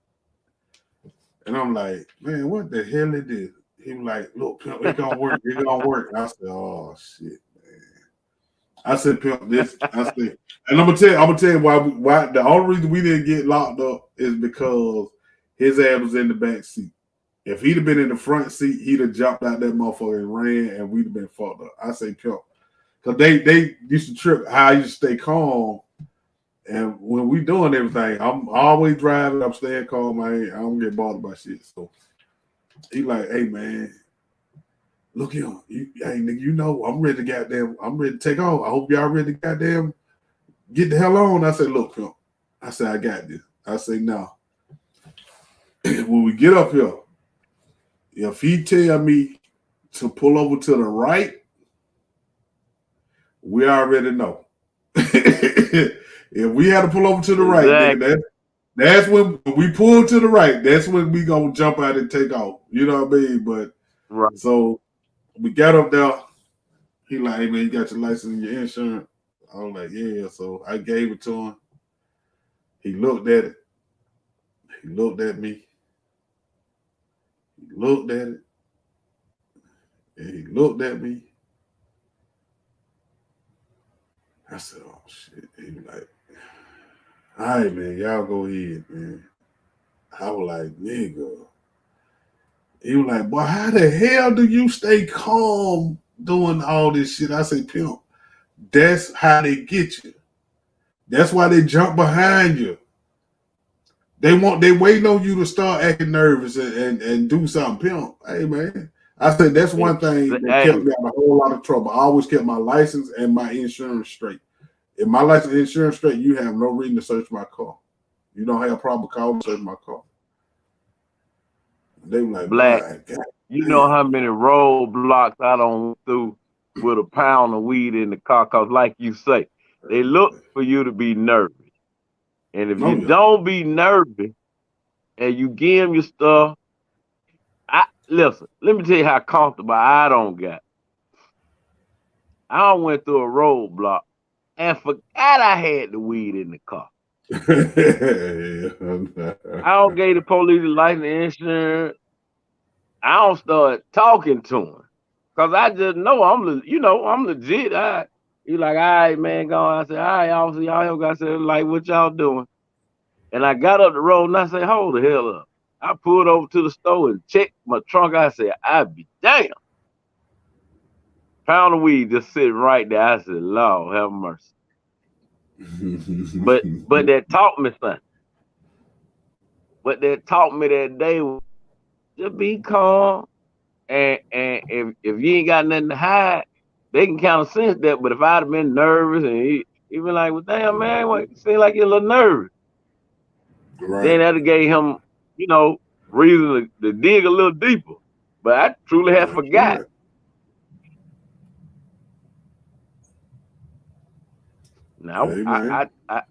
And I'm like, man, what the hell is this? He was like, look, pimp, it gonna work. It gonna work. I said, oh shit, man. I said, pimp, this. I said, and I'm gonna tell you why. The only reason we didn't get locked up is because his ass was in the back seat. If he'd have been in the front seat, he'd have jumped out that motherfucker and ran, and we'd have been fucked up. I say, pimp, because they used to trip how I used to stay calm. And when we doing everything, I'm always driving. I'm staying calm. I don't get bothered by shit. So he like, hey man, look here, hey nigga, you know I'm ready to take off. I hope y'all ready to goddamn get the hell on. I said, look, pimp. I said, I got this. I say, no. When we get up here, if he tell me to pull over to the right, we already know. If we had to pull over to the right,
Exactly.
nigga, that's when we pull to the right. That's when we gonna jump out and take off. You know what I mean? But
Right.
so we got up there. He like, hey man, you got your license and your insurance. I was like, yeah. So I gave it to him. He looked at it. He looked at me. He looked at it. And he looked at me. I said, oh shit. He was like, all right, man, y'all go ahead, man. I was like, nigga. He was like, boy, how the hell do you stay calm doing all this shit? I say, pimp, that's how they get you. That's why they jump behind you. They waiting on you to start acting nervous and do something. Pimp, hey man. I said that's one thing that
Hey,
kept me out of a whole lot of trouble. I always kept my license and my insurance straight. If my license and insurance straight, you have no reason to search my car. You don't have a problem calling search my car. They were like,
Black,
boy, God
you know
damn.
how many roadblocks I don't went through with a pound of weed in the car? Cause like you say, they look for you to be nervous. And if you
Oh yeah.
don't be nervous and you give them your stuff, listen, let me tell you how comfortable I don't get. I went through a roadblock and forgot I had the weed in the car. I don't gave the police the license and insurance. I don't start talking to him. Cause I just know I'm legit. He like, all right, man, go on. I said, all right, officer, y'all here. I said, like, what y'all doing? And I got up the road and I said, hold the hell up. I pulled over to the store and checked my trunk. I said, I be damn. Pound of weed just sitting right there. I said, Lord, have mercy. But that taught me something. What that taught me that day was just be calm. And if you ain't got nothing to hide, they can kind of sense that. But if I'd have been nervous and he been like, well, damn, man, what, you seem like you're a little nervous.
Right.
Then that gave him, you know, reason to dig a little deeper. But I truly had
That's
forgot.
right.
Now
Hey, man.
I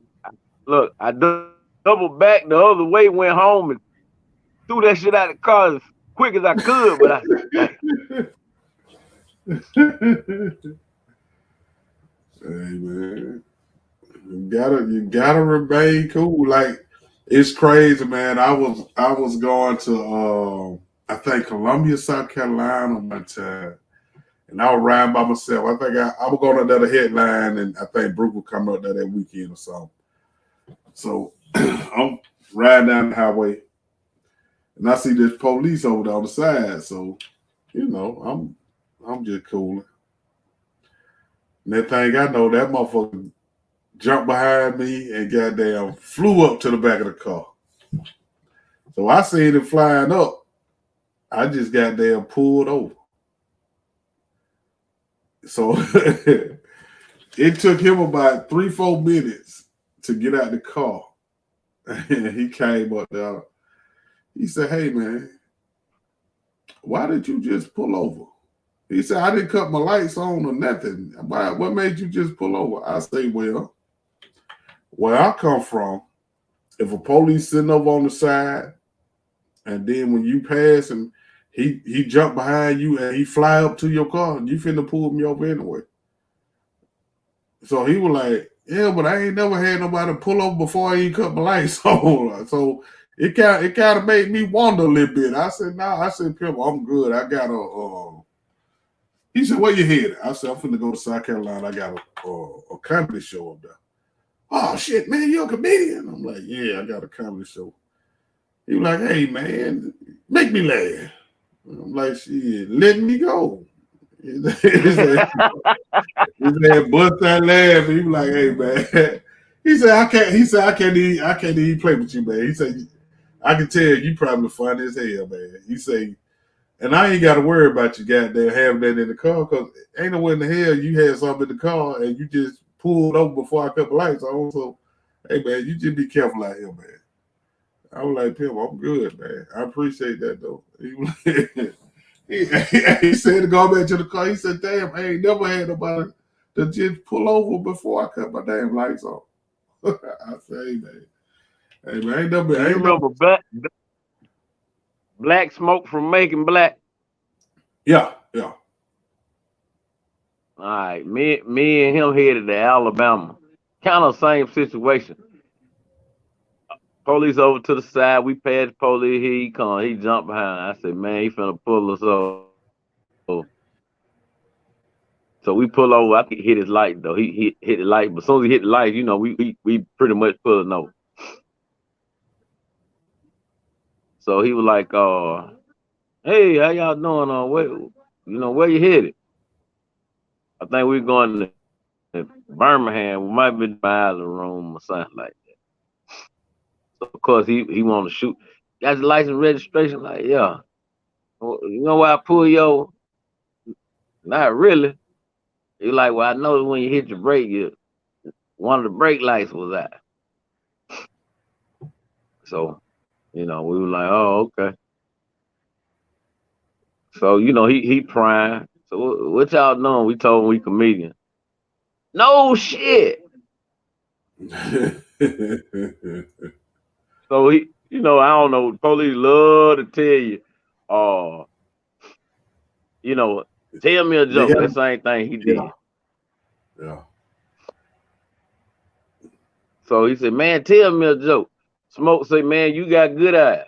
look, I doubled back the other way, went home and threw that shit out of the car as quick as I could. But I said, damn.
Hey, man. You gotta remain cool. Like, it's crazy, man. I was going to I think Columbia, South Carolina one time. And I was riding by myself. I think I was going to another headline, and I think Brooke would come up there that weekend or something. So I'm riding down the highway, and I see this police over there on the side. So, I'm just cooling. And that thing I know, that motherfucker jumped behind me and goddamn flew up to the back of the car. So I seen it flying up. I just goddamn pulled over. So it took him about 3-4 minutes to get out the car. And he came up there. He said, hey, man, why did you just pull over? He said, I didn't cut my lights on or nothing. What made you just pull over? I say, well, where I come from, if a police sitting over on the side, and then when you pass and he jump behind you and he fly up to your car, you finna pull me over anyway. So he was like, yeah, but I ain't never had nobody pull over before I ain't cut my lights on. So it kind of made me wonder a little bit. I said, nah, I said, Pimp, I'm good. I got he said, where you headed? I said, I'm finna go to South Carolina. I got a comedy show up there. Oh, shit, man, you're a comedian? I'm like, yeah, I got a comedy show. He was like, hey, man, make me laugh. I'm like, shit, let me go. He said, bust that laugh. He was like, hey, man. He said, I can't even play with you, man. He said, I can tell you probably funny as hell, man. He said, and I ain't got to worry about you goddamn having that in the car because ain't no way in the hell you had something in the car and you just pulled over before I cut the lights on. So, hey, man, you just be careful out here, man. I was like, Pim, I'm good, man. I appreciate that, though. He said to go back to the car. He said, damn, I ain't never had nobody to just pull over before I cut my damn lights on. I say, hey, man, ain't never.
Do you remember Black Smoke from Making Black?
Yeah.
All right, me and him headed to Alabama. Kind of same situation. Police over to the side. We passed the police. Here he come. He jumped behind. I said, man, he finna pull us over. So we pull over. I think he hit his light though. He hit the light, but as soon as he hit the light, we pretty much pulling over. So he was like, hey, how y'all doing? Where you headed? I think we going to Birmingham. We might be in my island room or something like that. So of course he want to shoot. Got his license registration? Like, yeah. Well, you know why I pull yo? Not really. He like, well, I know when you hit your brake, one of the brake lights was out. So, we were like, oh, okay. So, he prime. So what y'all doing? We told him we comedian. No shit. So I don't know. Police love to tell you, uh, tell me a
They
joke.
got
That same thing he did.
yeah.
So he said, man, tell me a joke. Smoke say, man, you got good eyes.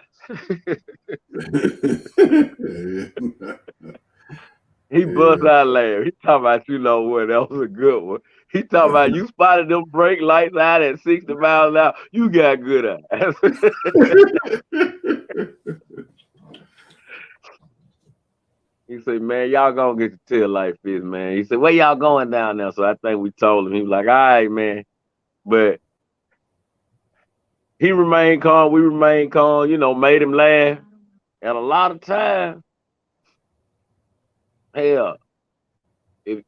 He bust
Yeah.
out laughing. He talking about, you know what, that was a good one. He talking about you spotted them brake lights out at 60 miles an hour. You got good eyes. He said, man, y'all gonna get your tail light fixed, man. He said, where y'all going down there? So I think we told him. He was like, all right, man. But he remained calm. We remained calm, you know, made him laugh. And a lot of times, hell, if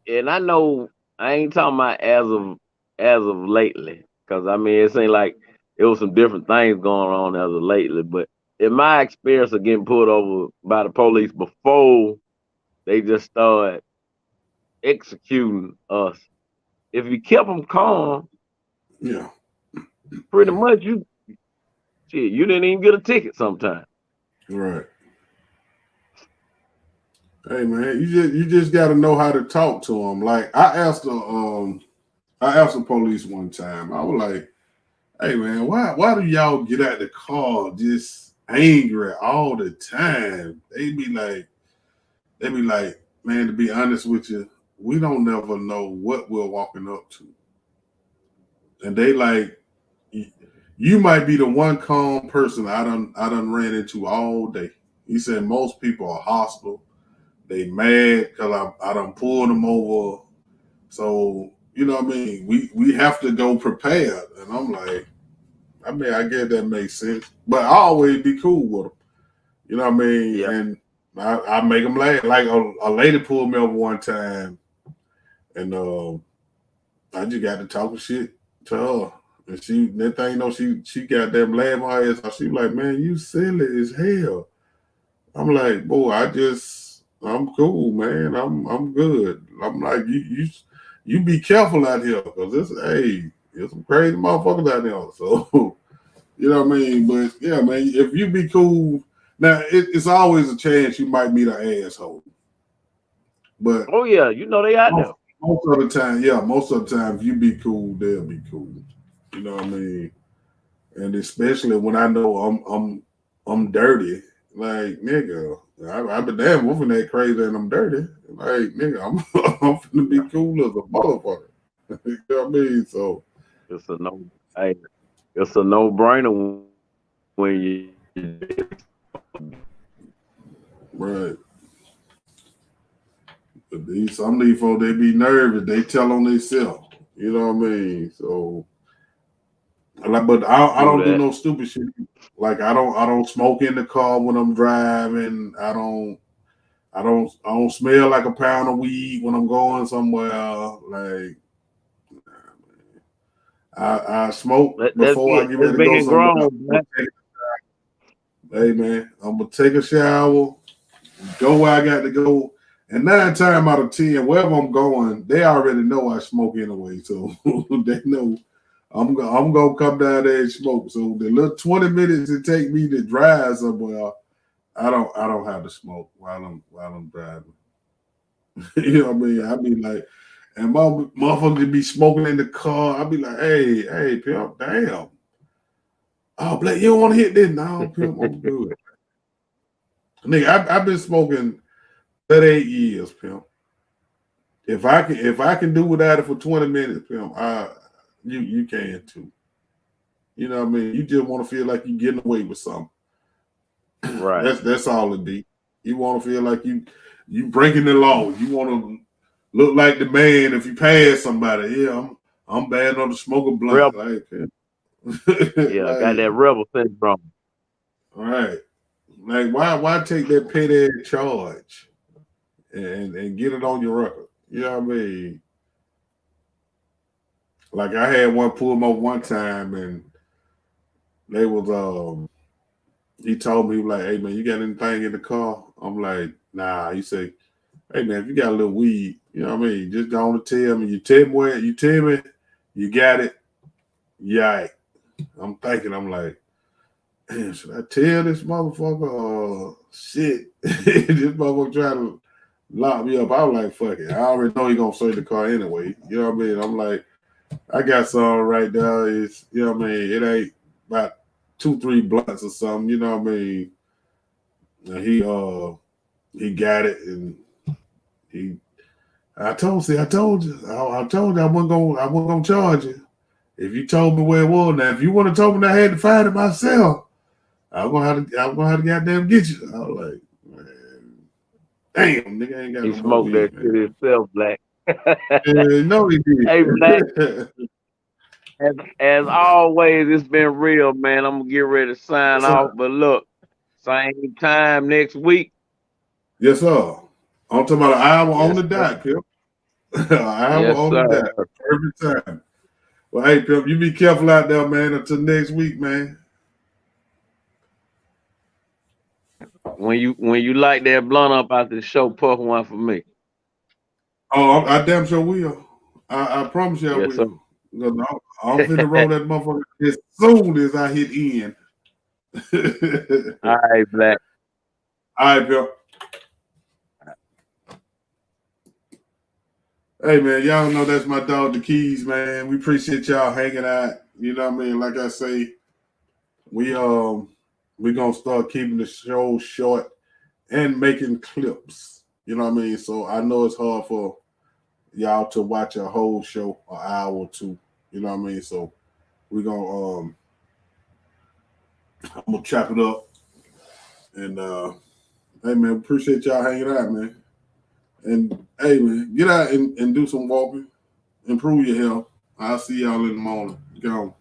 and I know I ain't talking about as of lately, because I mean it seemed like it was some different things going on as of lately. But in my experience of getting pulled over by the police before they just started executing us, if you kept them calm,
Yeah.
pretty much you didn't even get a ticket sometimes.
Right. Hey man, you just got to know how to talk to them. Like I asked the police one time. I was like, "Hey man, why do y'all get out the car just angry all the time?" They be like, "Man, to be honest with you, we don't never know what we're walking up to." And they like, "You might be the one calm person I done ran into all day." He said most people are hostile. They mad because I done pulled them over. So, you know what I mean? We have to go prepared. And I'm like, I mean, I guess that makes sense. But I always be cool with them. You know what I mean?
Yeah.
And I make them laugh. Like a lady pulled me over one time, and I just got to talking shit to her. And that thing, you know, she got that laugh on her ass. She was like, man, you silly as hell. I'm like, boy, I'm cool, man. I'm good. I'm like, you be careful out here, cause there's some crazy motherfuckers out there. So you know what I mean. But yeah, man, if you be cool, now it's always a chance you might meet an asshole. But
Oh yeah, you know they out there.
most of the time, yeah, most of the time, if you be cool, they'll be cool. You know what I mean. And especially when I know I'm dirty, like nigga, I've been damn woofing that crazy and I'm dirty. Like nigga, I'm I'm finna be cool as a motherfucker. You know what I mean? So
It's a no. Hey, it's a no brainer when you.
right. But some of these folks they be nervous, they tell on themselves. You know what I mean? So but I
Do
don't do
that.
no stupid shit. Like I don't smoke in the car when I'm driving. I don't smell like a pound of weed when I'm going somewhere. Like I smoke before I get
That's
ready to go
being
somewhere.
grown, man.
Hey man, I'm gonna take a shower, go where I got to go, and 9 times out of 10, wherever I'm going, they already know I smoke anyway, so they know I'm gonna come down there and smoke. So the little 20 minutes it take me to drive somewhere, I don't have to smoke while I'm driving. You know what I mean? I be like, and my motherfuckers be smoking in the car. I be like, hey, pimp, damn. Oh, Blake, you don't want to hit this? No, pimp, I'm good. Nigga, I've been smoking 38 years, pimp. If I can do without it for 20 minutes, pimp, you can too. You know what I mean? You just want to feel like you're getting away with something.
Right.
That's all it be. You want to feel like you breaking the law. You want to look like the man if you pass somebody. Yeah, I'm bad enough to smoke a blunt.
Rebel.
Like,
Yeah, got
like,
that rebel syndrome.
all right. Like, why take that petty charge and get it on your record? You know what I mean? Like I had one pull him over one time, and they was he told me he was like, hey man, you got anything in the car? I'm like, nah. He said, hey man, if you got a little weed, you know what I mean, just go on to tell me. You tell me you got it. Yeah. I'm thinking, I'm like, man, should I tell this motherfucker? Shit. This motherfucker trying to lock me up. I was like, fuck it. I already know he gonna search the car anyway. You know what I mean? I'm like, I got some right there. It's, you know what I mean? It ain't about 2-3 blunts or something. You know what I mean? And he got it, and he. I told you, I told you I wasn't gonna charge you. If you told me where it was, now if you would have told me I had to find it myself, I'm gonna have to goddamn get you. I was like, man, damn, nigga ain't got
He
no more
smoked that
weed,
shit
man.
himself, Black.
No, he
Hey, Black.
did.
As always, it's been real, man. I'm gonna get ready to sign
Yes, sir.
off. But look, same time next week.
Yes, sir. I'm talking about an hour on
Yes,
the
sir.
dot, Pip. An hour
Yes,
on the
sir.
dot. Every time. Well, hey, Pip, you be careful out there, man, until next week, man.
When you light that blunt up after the show, puff one for me.
Oh, I damn sure will. I promise you I
Yes, sir.
will. Because I'm finna roll that motherfucker as soon as I hit in.
All right, Black.
All right, Pip. Hey, man, y'all know that's my dog, Dekeys, man. We appreciate y'all hanging out. You know what I mean? Like I say, we gonna start keeping the show short and making clips. You know what I mean? So I know it's hard for y'all to watch a whole show, an hour or two. You know what I mean? So we're gonna I'm gonna chop it up. And hey man, appreciate y'all hanging out, man. And hey man, get out and do some walking, improve your health. I'll see y'all in the morning. Go.